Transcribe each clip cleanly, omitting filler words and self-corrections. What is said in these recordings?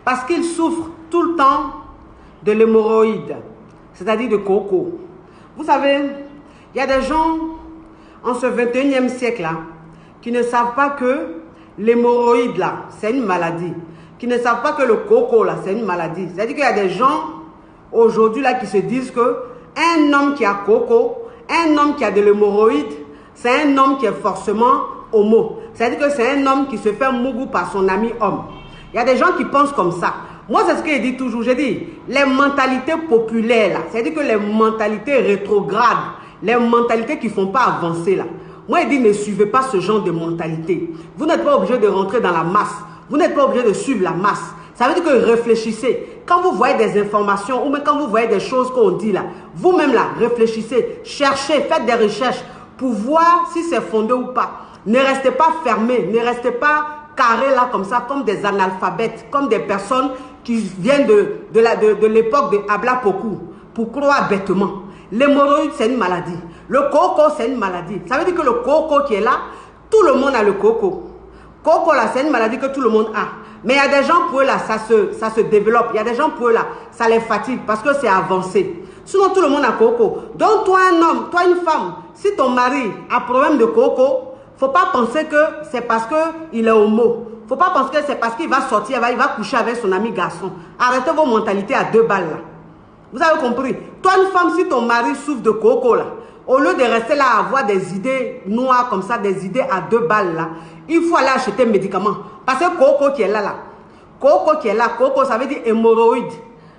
Parce qu'ils souffrent tout le temps de l'hémorroïde, c'est-à-dire de coco. Vous savez, il y a des gens en ce 21e siècle-là qui ne savent pas que l'hémorroïde, là, c'est une maladie. Qui ne savent pas que le coco, là, c'est une maladie. C'est-à-dire qu'il y a des gens aujourd'hui là qui se disent que un homme qui a coco, un homme qui a de l'hémorroïde, c'est un homme qui est forcément homo. C'est-à-dire que c'est un homme qui se fait mougou par son ami homme. Il y a des gens qui pensent comme ça. Moi, c'est ce que je dis toujours. Je dis, les mentalités populaires, là, c'est-à-dire que les mentalités rétrogrades, les mentalités qui ne font pas avancer, là. Moi, je dis, ne suivez pas ce genre de mentalité. Vous n'êtes pas obligé de rentrer dans la masse. Vous n'êtes pas obligé de suivre la masse. Ça veut dire que réfléchissez. Quand vous voyez des informations ou même quand vous voyez des choses qu'on dit là, vous-même là, réfléchissez, cherchez, faites des recherches pour voir si c'est fondé ou pas. Ne restez pas fermés, ne restez pas carrés là comme ça, comme des analphabètes, comme des personnes qui viennent de l'époque de Habla Poku, pour croire bêtement. L'hémorroïde, c'est une maladie. Le coco, c'est une maladie. Ça veut dire que le coco qui est là, tout le monde a le coco. Coco là, c'est une maladie que tout le monde a. Mais il y a des gens pour eux là, ça se développe. Il y a des gens pour eux là, ça les fatigue parce que c'est avancé. Sinon, tout le monde a coco. Donc, toi, un homme, toi, une femme, si ton mari a problème de coco, faut pas penser que c'est parce qu'il est homo. Faut pas penser que c'est parce qu'il va sortir, il va coucher avec son ami garçon. Arrêtez vos mentalités à 2 balles là. Vous avez compris? Toi, une femme, si ton mari souffre de coco là, au lieu de rester là à avoir des idées noires comme ça, des idées à 2 balles là, il faut aller acheter un médicament. Parce que coco qui est là, coco qui est là, coco ça veut dire hémorroïde.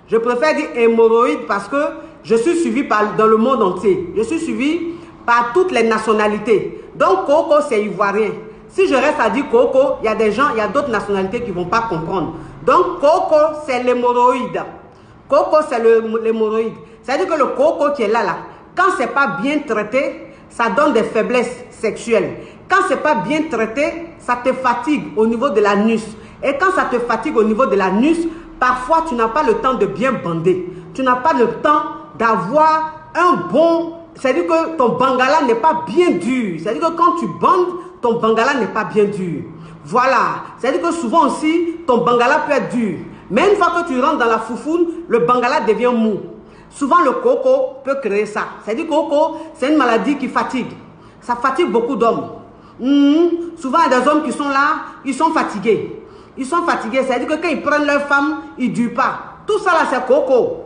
Je préfère dire hémorroïde parce que je suis suivi dans le monde entier. Je suis suivi par toutes les nationalités. Donc coco c'est ivoirien. Si je reste à dire coco, il y a des gens, il y a d'autres nationalités qui ne vont pas comprendre. Donc coco c'est l'hémorroïde. Coco c'est l'hémorroïde. C'est-à-dire que le coco qui est là, quand ce n'est pas bien traité, ça donne des faiblesses sexuelles. Quand ce n'est pas bien traité, ça te fatigue au niveau de l'anus. Et quand ça te fatigue au niveau de l'anus, parfois tu n'as pas le temps de bien bander. Tu n'as pas le temps d'avoir un bon... C'est-à-dire que ton bangala n'est pas bien dur. C'est-à-dire que quand tu bandes, ton bangala n'est pas bien dur. Voilà. C'est-à-dire que souvent aussi, ton bangala peut être dur. Mais une fois que tu rentres dans la foufoune, le bangala devient mou. Souvent, le coco peut créer ça. C'est-à-dire que coco, c'est une maladie qui fatigue. Ça fatigue beaucoup d'hommes. Souvent, il y a des hommes qui sont là, ils sont fatigués. Ils sont fatigués. C'est-à-dire que quand ils prennent leur femme, ils ne durent pas. Tout ça là, c'est coco.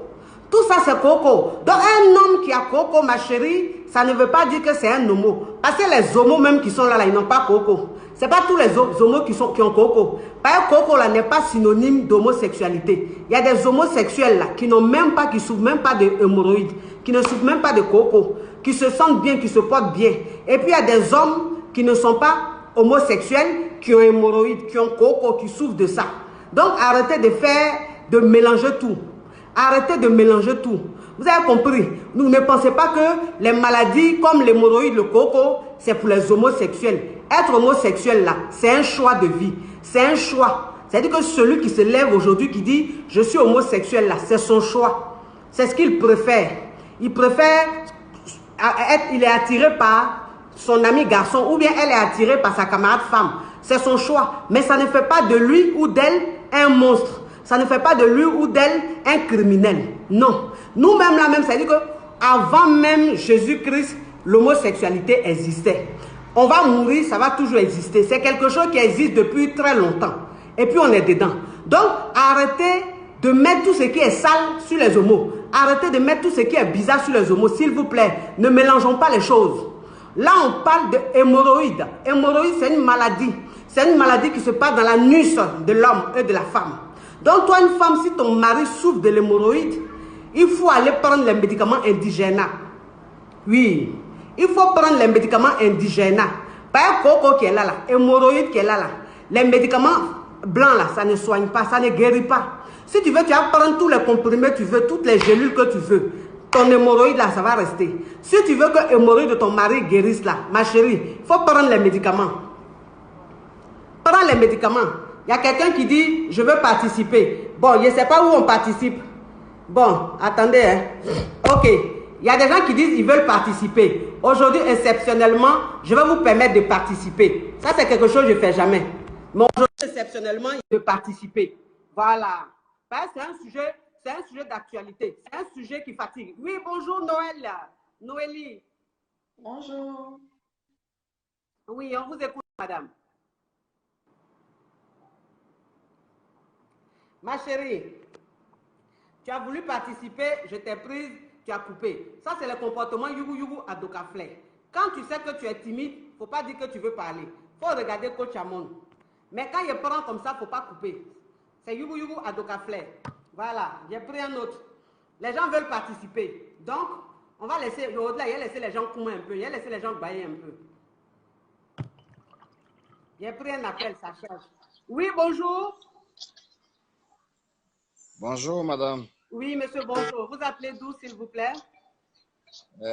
Tout ça, c'est coco. Donc, un homme qui a coco, ma chérie, ça ne veut pas dire que c'est un homo. Parce que les homos même qui sont là, ils n'ont pas coco. Ce n'est pas tous les homos qui ont coco. Parce que coco là n'est pas synonyme d'homosexualité. Il y a des homosexuels là qui n'ont même pas, qui ne souffrent même pas de hémorroïdes, qui ne souffrent même pas de coco, qui se sentent bien, qui se portent bien. Et puis il y a des hommes qui ne sont pas homosexuels, qui ont hémorroïdes, qui ont coco, qui souffrent de ça. Donc arrêtez de mélanger tout. Arrêtez de mélanger tout. Vous avez compris? Vous ne pensez pas que les maladies comme l'hémorroïde, le coco, c'est pour les homosexuels. Être homosexuel là, c'est un choix de vie. C'est un choix. C'est-à-dire que celui qui se lève aujourd'hui, qui dit « je suis homosexuel » là, c'est son choix. C'est ce qu'il préfère. Il préfère il est attiré par son ami garçon ou bien elle est attirée par sa camarade femme. C'est son choix. Mais ça ne fait pas de lui ou d'elle un monstre. Ça ne fait pas de lui ou d'elle un criminel. Non. Nous-mêmes là même, c'est-à-dire qu'avant même Jésus-Christ, l'homosexualité existait. On va mourir, ça va toujours exister. C'est quelque chose qui existe depuis très longtemps. Et puis on est dedans. Donc arrêtez de mettre tout ce qui est sale sur les homos. Arrêtez de mettre tout ce qui est bizarre sur les homos, s'il vous plaît. Ne mélangeons pas les choses. Là, on parle de hémorroïde. Hémorroïde, c'est une maladie. C'est une maladie qui se passe dans l'anus de l'homme et de la femme. Donc toi, une femme, si ton mari souffre de l'hémorroïde, il faut aller prendre les médicaments indigènes. Oui, il faut prendre les médicaments indigènes. Pas un coco qui est là, hémorroïde qui est là. Les médicaments blancs, là, ça ne soigne pas, ça ne guérit pas. Si tu veux, tu vas prendre tous les comprimés que tu veux, toutes les gélules que tu veux. Ton hémorroïde, là, ça va rester. Si tu veux que l'hémorroïde de ton mari guérisse, là, ma chérie, il faut prendre les médicaments. Prends les médicaments. Il y a quelqu'un qui dit, je veux participer. Bon, je ne sais pas où on participe. Bon, attendez, hein. Ok. Il y a des gens qui disent, ils veulent participer. Aujourd'hui, exceptionnellement, je vais vous permettre de participer. Ça, c'est quelque chose que je ne fais jamais. Mais aujourd'hui, exceptionnellement, il veut participer. Voilà. Ben, c'est un sujet d'actualité. C'est un sujet qui fatigue. Oui, bonjour Noël. Noélie. Bonjour. Oui, on vous écoute, madame. Ma chérie, tu as voulu participer, je t'ai prise, tu as coupé. Ça, c'est le comportement yougou yougou à Dokaflé. Quand tu sais que tu es timide, il ne faut pas dire que tu veux parler. Il faut regarder coach Amon. Mais quand il prend comme ça, il ne faut pas couper. C'est yougou yougou à Dokaflé. Voilà, j'ai pris un autre. Les gens veulent participer. Donc, on va laisser, au-delà, il a laissé les gens coumer un peu, il a laissé les gens bailler un peu. J'ai pris un appel, ça charge. Oui, bonjour. Bonjour, madame. Oui, monsieur, bonjour. Vous appelez d'où, s'il vous plaît?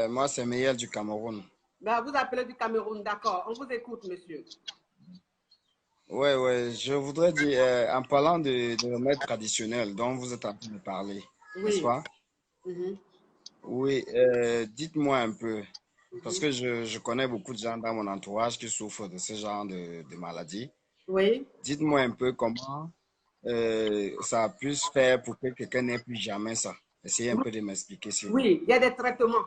Moi, c'est Miel du Cameroun. Ben, vous appelez du Cameroun, d'accord. On vous écoute, monsieur. Oui, je voudrais dire, en parlant de remèdes traditionnels dont vous êtes en train de parler, n'est-ce Oui. pas? Mhm. Oui, dites-moi un peu, parce que je connais beaucoup de gens dans mon entourage qui souffrent de ce genre de maladie. Oui. Dites-moi un peu comment ça puisse faire pour que quelqu'un n'ait plus jamais ça. Essayez un peu de m'expliquer, s'il vous plaît. Oui, il y a des traitements.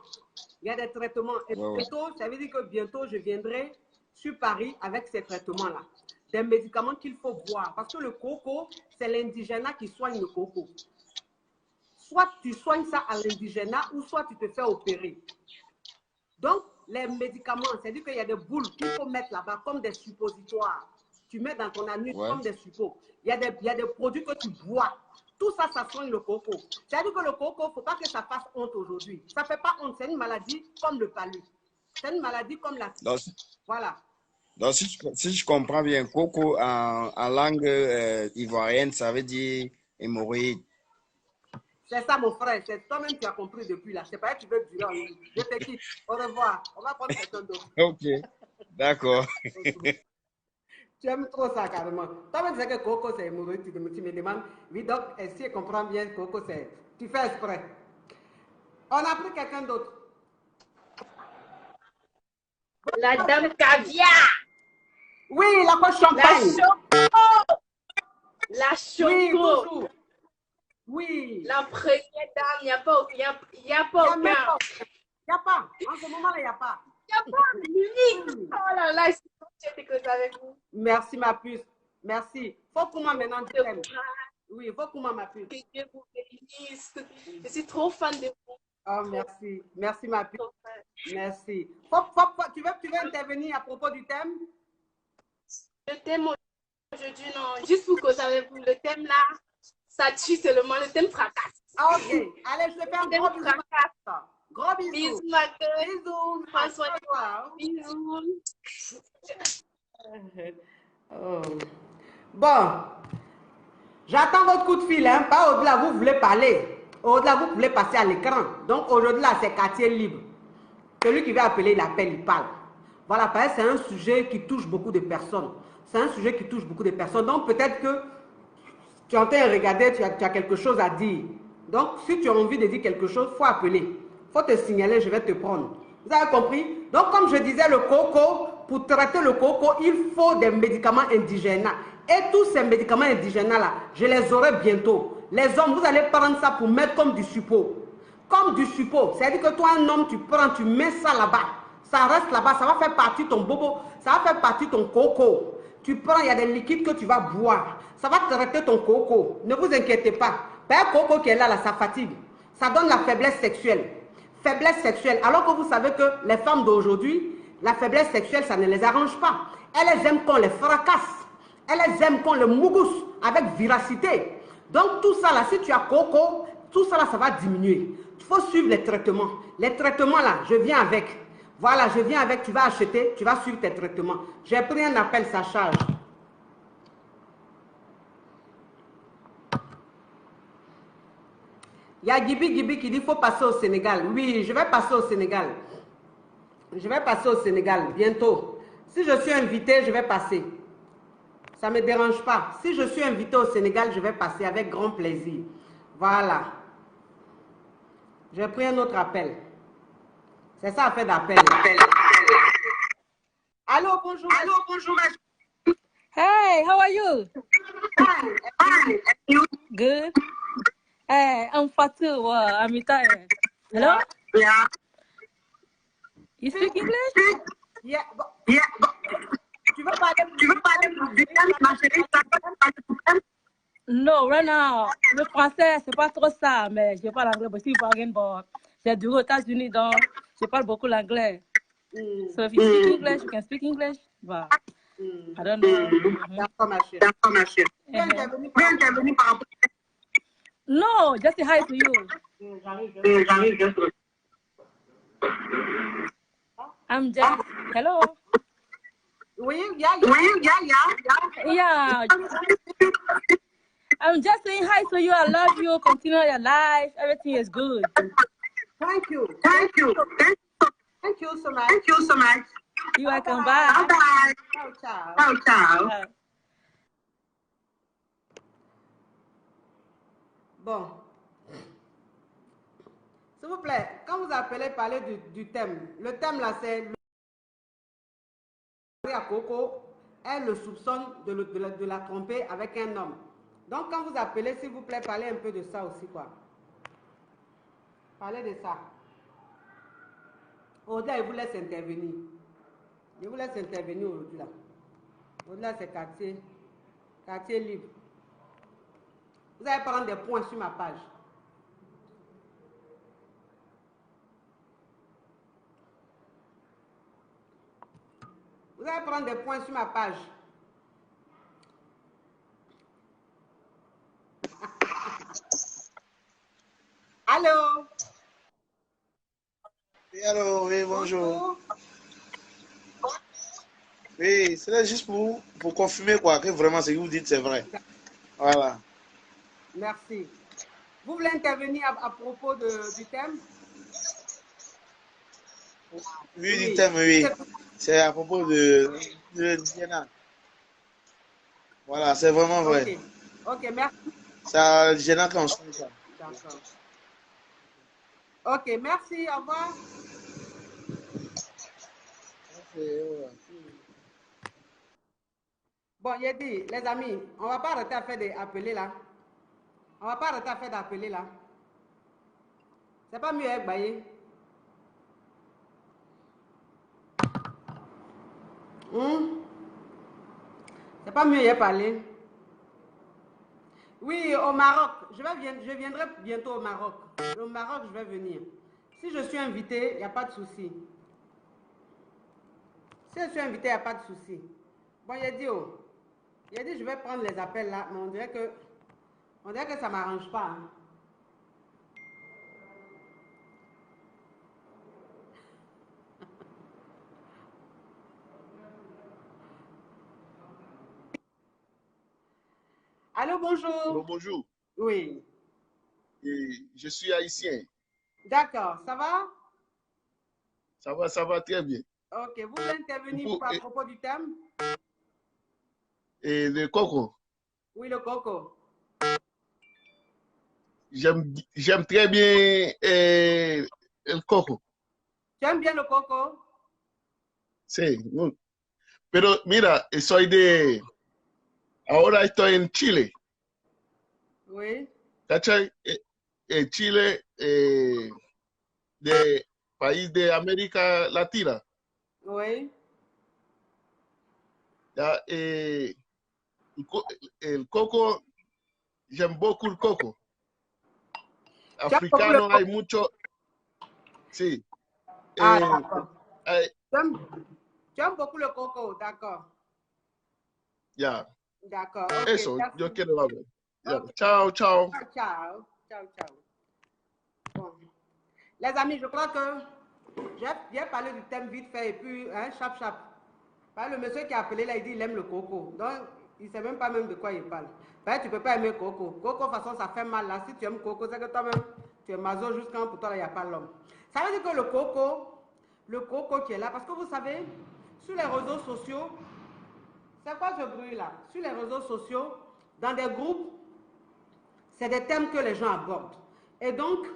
Il y a des traitements. Et Ouais. bientôt, ça veut dire que bientôt, je viendrai sur Paris avec ces traitements-là. Des médicaments qu'il faut boire. Parce que le coco, c'est l'indigénat qui soigne le coco. Soit tu soignes ça à l'indigénat ou soit tu te fais opérer. Donc, les médicaments, c'est-à-dire qu'il y a des boules qu'il faut mettre là-bas comme des suppositoires. Tu mets dans ton anus Ouais. comme des suppos. Il y a des produits que tu bois. Tout ça, ça soigne le coco. C'est-à-dire que le coco, il ne faut pas que ça fasse honte aujourd'hui. Ça ne fait pas honte. C'est une maladie comme le palu. C'est une maladie comme la... Voilà. Donc, si je comprends bien, coco en langue ivoirienne, ça veut dire hémorroïde. C'est ça, mon frère. C'est toi-même qui as compris depuis là. Je ne sais pas, tu veux durer en ligne. Je te quitte. Au revoir. On va prendre quelqu'un d'autre. Ok, d'accord. Tu aimes trop ça, carrément. Toi-même, tu sais que coco, c'est hémorroïde. Tu me demandes, oui, donc, si je comprends bien, coco, c'est... Tu fais exprès. On a pris quelqu'un d'autre. La dame caviar. Oui, la poche champagne. La choco. Oui, bonjour. Oui. La première dame, il n'y a pas aucun. Il n'y a pas. Il n'y a pas. En ce moment-là, il n'y a pas. Il n'y a pas. L'unique. Oh là là, j'étais que avec vous. Merci, ma puce. Merci. Faut qu'on m'a maintenant du thème. Oui, faut qu'on m'a puce. Que Dieu vous bénisse. Je suis trop fan de vous. Oh, merci. Merci, ma puce. Merci. Tu veux intervenir à propos du thème? Le thème aujourd'hui, non. Juste pour que vous savez, le thème là, ça tue seulement. Le thème fracasse. Ah, ok. Allez, je te fais un gros bisou. Gros bisous. Bisous, ma gueule. Bisous. François. Bisous. Oh. Bon. J'attends votre coup de fil, hein. Pas au-delà, vous voulez parler. Au-delà, vous voulez passer à l'écran. Donc, aujourd'hui, là, c'est quartier libre. Celui qui veut appeler, il appelle, il parle. Voilà, parce que c'est un sujet qui touche beaucoup de personnes. C'est un sujet qui touche beaucoup de personnes. Donc, peut-être que tu es en train de regarder, tu as quelque chose à dire. Donc, si tu as envie de dire quelque chose, il faut appeler. Il faut te signaler, je vais te prendre. Vous avez compris? Donc, comme je disais, le coco, pour traiter le coco, il faut des médicaments indigènes. Et tous ces médicaments indigènes-là, je les aurai bientôt. Les hommes, vous allez prendre ça pour mettre comme du suppôt. Comme du suppôt. C'est-à-dire que toi, un homme, tu prends, tu mets ça là-bas. Ça reste là-bas, ça va faire partie de ton bobo, ça va faire partie de ton coco. Tu prends, il y a des liquides que tu vas boire. Ça va traiter ton coco. Ne vous inquiétez pas. Un coco qui est là, ça fatigue. Ça donne la faiblesse sexuelle. Faiblesse sexuelle. Alors que vous savez que les femmes d'aujourd'hui, la faiblesse sexuelle, ça ne les arrange pas. Elles aiment qu'on les fracasse. Elles aiment qu'on les mougousse avec véracité. Donc tout ça là, si tu as coco, tout ça là, ça va diminuer. Il faut suivre les traitements. Les traitements là, je viens avec. Voilà, je viens avec, tu vas acheter, tu vas suivre tes traitements. J'ai pris un appel, ça charge. Il y a Gibi Gibi qui dit qu'il faut passer au Sénégal. Oui, je vais passer au Sénégal. Je vais passer au Sénégal bientôt. Si je suis invité, je vais passer. Ça ne me dérange pas. Si je suis invité au Sénégal, je vais passer avec grand plaisir. Voilà. J'ai pris un autre appel. C'est ça, fait d'appel. Allô, bonjour. Allô, bonjour. Hey, how are you? Fine. Good. Hey, I'm Fatou. Amita. Hello? Yeah. You speak English? Yeah. Tu veux parler du thème, ma chérie? No, right now, le français, c'est pas trop ça, mais je parle anglais aussi. J'ai du aux États-Unis, donc je parle beaucoup l'anglais. So if you speak English, you can speak English. But I don't know. D'accord, ma chérie. Viens intervenir par rapport. No, just say hi to you. J'arrive. I'm just, hello. Oui, yeah. Yeah. I'm just saying hi to you. I love you. Continue your life. Everything is good. Thank you so much. You are welcome. Bye. Ciao. Bon. S'il vous plaît, quand vous appelez parler du thème, le thème là c'est à Coco, elle le soupçonne de la tromper avec un homme. Donc quand vous appelez, s'il vous plaît, parlez un peu de ça aussi quoi. Parlez de ça. Au-delà, il vous laisse intervenir. Je vous laisse intervenir aujourd'hui là. Au-delà, c'est quartier libre. Vous allez prendre des points sur ma page. Vous allez prendre des points sur ma page. Allô? Oui, allô, oui, bonjour. Oui, c'est juste pour confirmer quoi, que vraiment ce que vous dites, c'est vrai. Voilà. Merci. Vous voulez intervenir à propos du thème? Oui, du thème, oui. C'est à propos de Diana. Voilà, c'est vraiment vrai. Ok, merci. C'est à Diana qu'on se fait ça. D'accord. Ok, merci, au revoir. Bon, il a dit, les amis, on ne va pas arrêter à faire des appelés là. On ne va pas arrêter à faire d'appeler là. C'est pas mieux avec Baye. C'est pas mieux y parler. Oui, au Maroc. Je viendrai bientôt au Maroc. Au Maroc, je vais venir. Si je suis invité, il n'y a pas de souci. Si je suis invité, il n'y a pas de souci. Bon, il a dit, je vais prendre les appels là, mais on dirait que ça ne m'arrange pas. Hein. Allô, bonjour. Allô, bonjour. Oui. Et je suis haïtien. D'accord, ça va? Ça va très bien. Ok, vous voulez intervenir à propos du thème? Et le coco. Oui, le coco. J'aime très bien le coco. Tu aimes bien le coco? Sí. Pero mira, ahora estoy en Chile. Oui. ¿Cachai? En Chile, de país de América Latina. Oui. Ya, el coco, j'aime beaucoup le coco. Africano hay mucho. Sí. D'accord. Tu aimes beaucoup le coco, d'accord. Ya. D'accord. Eso, merci. yo quiero hablar. Okay. Ciao. Ciao. Bon. Les amis, je crois que j'ai parlé du thème vite fait et puis, hein, chap. Le monsieur qui a appelé là, il dit qu'il aime le coco. Donc, il ne sait même pas même de quoi il parle. Ben, tu ne peux pas aimer coco. Coco, de toute façon, ça fait mal là. Si tu aimes coco, c'est que toi-même, tu es maso jusqu'à pour toi, il n'y a pas l'homme. Ça veut dire que le coco qui est là, parce que vous savez, sur les réseaux sociaux, c'est quoi ce bruit là? Sur les réseaux sociaux, dans des groupes, c'est des thèmes que les gens abordent. Et donc,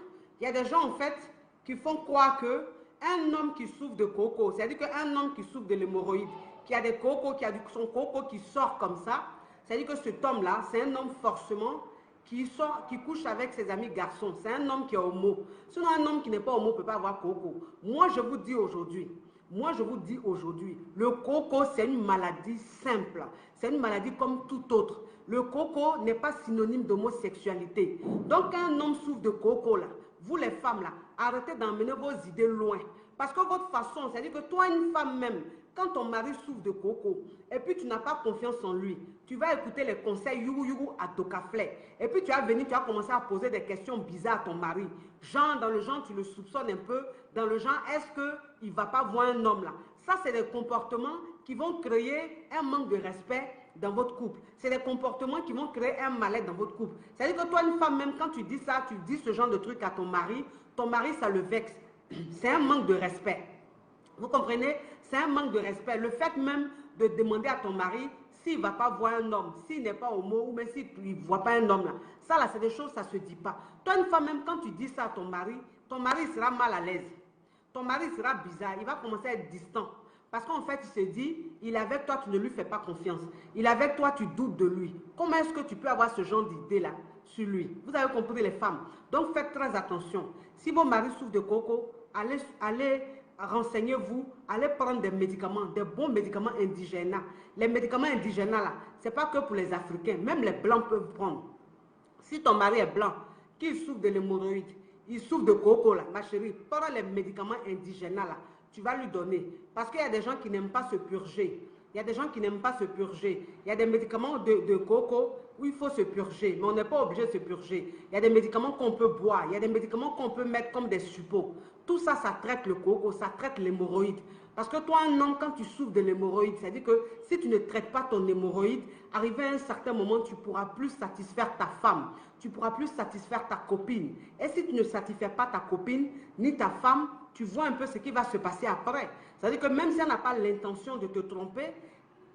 il y a des gens en fait qui font croire qu'un homme qui souffre de coco, c'est-à-dire qu'un homme qui souffre de l'hémorroïde, qui a des cocos, qui a son coco qui sort comme ça, C'est-à-dire que cet homme-là, c'est un homme forcément qui couche avec ses amis garçons. C'est un homme qui est homo. Sinon, un homme qui n'est pas homo ne peut pas avoir coco. Moi, je vous dis aujourd'hui, le coco, c'est une maladie simple. C'est une maladie comme tout autre. Le coco n'est pas synonyme d'homosexualité. Donc, quand un homme souffre de coco, là, vous les femmes, là, arrêtez d'emmener vos idées loin. Parce que votre façon, c'est-à-dire que toi, une femme même, quand ton mari souffre de coco, et puis tu n'as pas confiance en lui, tu vas écouter les conseils yougou à Dokafle. Et puis tu vas venir, tu vas commencer à poser des questions bizarres à ton mari. Genre, dans le genre, tu le soupçonnes un peu. Dans le genre, est-ce qu'il ne va pas voir un homme là? Ça, c'est des comportements qui vont créer un manque de respect dans votre couple. C'est des comportements qui vont créer un mal-être dans votre couple. C'est-à-dire que toi, une femme, même quand tu dis ça, tu dis ce genre de truc à ton mari, ça le vexe. C'est un manque de respect. Vous comprenez? C'est un manque de respect. Le fait même de demander à ton mari s'il ne va pas voir un homme, s'il n'est pas homo, ou même s'il ne voit pas un homme là. Ça là, c'est des choses, ça ne se dit pas. Toi, une femme, même quand tu dis ça à ton mari sera mal à l'aise. Ton mari sera bizarre, il va commencer à être distant. Parce qu'en fait, il se dit, il est avec toi, tu ne lui fais pas confiance. Il est avec toi, tu doutes de lui. Comment est-ce que tu peux avoir ce genre d'idée-là sur lui? Vous avez compris les femmes. Donc, faites très attention. Si vos maris souffrent de coco, allez renseignez-vous, allez prendre des médicaments, des bons médicaments indigènes. Les médicaments indigènes, là, ce n'est pas que pour les Africains. Même les Blancs peuvent prendre. Si ton mari est blanc, qu'il souffre de l'hémorroïde, il souffre de coco, là, ma chérie, prends les médicaments indigènes, là. Tu vas lui donner. Parce qu'il y a des gens qui n'aiment pas se purger. Il y a des gens qui n'aiment pas se purger. Il y a des médicaments de coco où il faut se purger, mais on n'est pas obligé de se purger. Il y a des médicaments qu'on peut boire. Il y a des médicaments qu'on peut mettre comme des suppôts. Tout ça, ça traite le coco, ça traite l'hémorroïde. Parce que toi, un homme, quand tu souffres de l'hémorroïde, c'est-à-dire que si tu ne traites pas ton hémorroïde, arrivé à un certain moment, tu ne pourras plus satisfaire ta femme. Tu ne pourras plus satisfaire ta copine. Et si tu ne satisfais pas ta copine, ni ta femme, tu vois un peu ce qui va se passer après. C'est-à-dire que même si elle n'a pas l'intention de te tromper,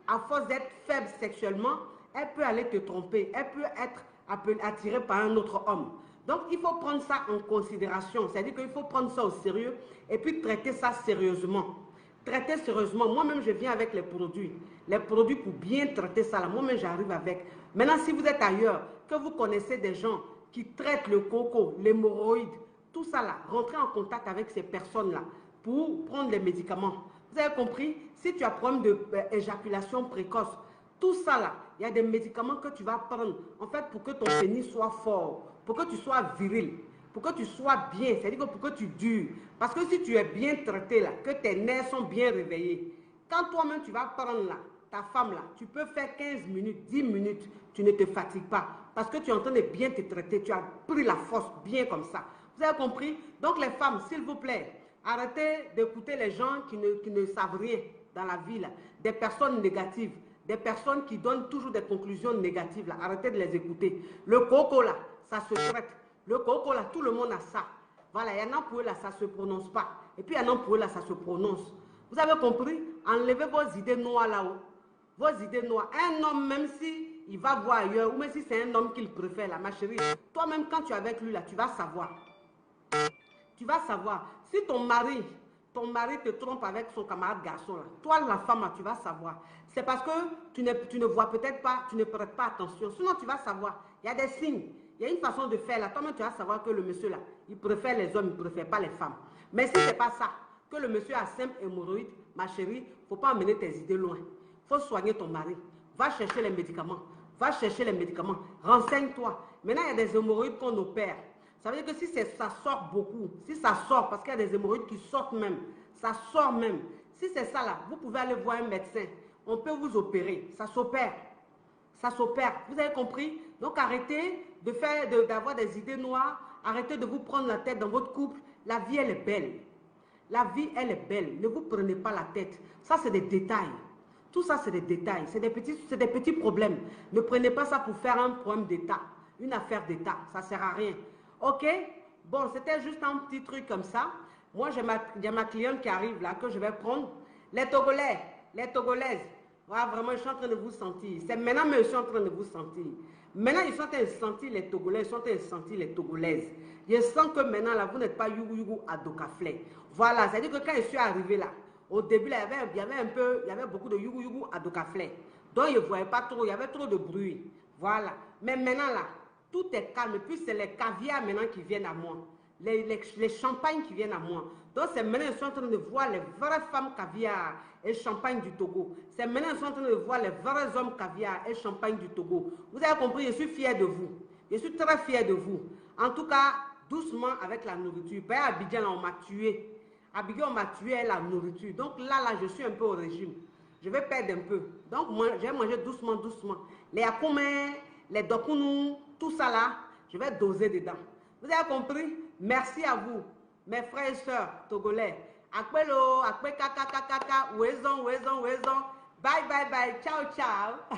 à force d'être faible sexuellement, elle peut aller te tromper. Elle peut être attirée par un autre homme. Donc, il faut prendre ça en considération. C'est-à-dire qu'il faut prendre ça au sérieux et puis traiter ça sérieusement. Traiter sérieusement. Moi-même, je viens avec les produits. Les produits pour bien traiter ça. Moi-même, j'arrive avec. Maintenant, si vous êtes ailleurs, que vous connaissez des gens qui traitent le coco, l'hémorroïde, tout ça là, rentrez en contact avec ces personnes-là pour prendre les médicaments. Vous avez compris? Si tu as problème d'éjaculation précoce, tout ça là, il y a des médicaments que tu vas prendre, en fait, pour que ton pénis soit fort, pour que tu sois viril, pour que tu sois bien, c'est-à-dire pour que tu dures. Parce que si tu es bien traité là, que tes nerfs sont bien réveillés, quand toi-même tu vas prendre là, ta femme là, tu peux faire 15 minutes, 10 minutes, tu ne te fatigues pas. Parce que tu es en train de bien te traiter, tu as pris la force bien comme ça. Vous avez compris? Donc les femmes, s'il vous plaît, arrêtez d'écouter les gens qui ne savent rien dans la vie, là. Des personnes négatives, des personnes qui donnent toujours des conclusions négatives. Là. Arrêtez de les écouter. Le coco, là, ça se traite. Le coco, là, tout le monde a ça. Voilà, il y en a pour eux, là, ça ne se prononce pas. Et puis, il y en a pour eux, là, ça se prononce. Vous avez compris? Enlevez vos idées noires là-haut. Vos idées noires. Un homme, même si il va voir ailleurs, ou même si c'est un homme qu'il préfère, là, ma chérie, toi-même, quand tu es avec lui, là, tu vas savoir. Tu vas savoir. Si ton mari te trompe avec son camarade garçon, là, toi, la femme, là, tu vas savoir. C'est parce que tu ne vois peut-être pas, tu ne prêtes pas attention. Sinon, tu vas savoir. Il y a des signes. Il y a une façon de faire là. Toi-même, tu vas savoir que le monsieur là, il préfère les hommes, il ne préfère pas les femmes. Mais si ce n'est pas ça, que le monsieur a simple hémorroïde, ma chérie, il ne faut pas emmener tes idées loin. Il faut soigner ton mari. Va chercher les médicaments. Va chercher les médicaments. Renseigne-toi. Maintenant, il y a des hémorroïdes qu'on opère. Ça veut dire que si ça sort beaucoup, si ça sort, parce qu'il y a des hémorroïdes qui sortent même, ça sort même. Si c'est ça là, vous pouvez aller voir un médecin. On peut vous opérer. Ça s'opère. Ça s'opère. Vous avez compris? Donc arrêtez d'avoir des idées noires. Arrêtez de vous prendre la tête dans votre couple. La vie, elle est belle. La vie, elle est belle. Ne vous prenez pas la tête. Ça, c'est des détails. Tout ça, c'est des détails. C'est des petits problèmes. Ne prenez pas ça pour faire un problème d'État. Une affaire d'État. Ça ne sert à rien. Ok? Bon, c'était juste un petit truc comme ça. Moi, il y a ma cliente qui arrive là, que je vais prendre. Les Togolais, les Togolaises. Ouais, vraiment, je suis en train de vous sentir. C'est maintenant, mais je suis en train de vous sentir. Maintenant, ils sont en train de sentir les Togolais, ils sont en train de sentir les Togolaises. Je sens que maintenant, là, vous n'êtes pas yougou à Dokafle. Voilà, c'est-à-dire que quand je suis arrivé là, au début, là, il y avait beaucoup de yougou à Dokafle. Donc, je ne voyais pas trop, il y avait trop de bruit. Voilà. Mais maintenant, là, tout est calme. Et puis, c'est les caviars maintenant qui viennent à moi. Les champagnes qui viennent à moi. Donc, c'est maintenant que je suis en train de voir les vraies femmes caviar et champagne du Togo. C'est maintenant que je suis en train de voir les vrais hommes caviar et champagne du Togo. Vous avez compris, je suis fier de vous. Je suis très fier de vous. En tout cas, doucement avec la nourriture. À Abidjan, là, on m'a tué. Abidjan, on m'a tué avec la nourriture. Donc là, je suis un peu au régime. Je vais perdre un peu. Donc, moi, je vais manger doucement, doucement. Les akoumés, les dokounou, tout ça là, je vais doser dedans. Vous avez compris? Merci à vous, mes frères et sœurs togolais. Akpelo, akpe kaka kaka kaka, ouezon, ouezon, ouezon. Bye, bye, bye. Ciao, ciao.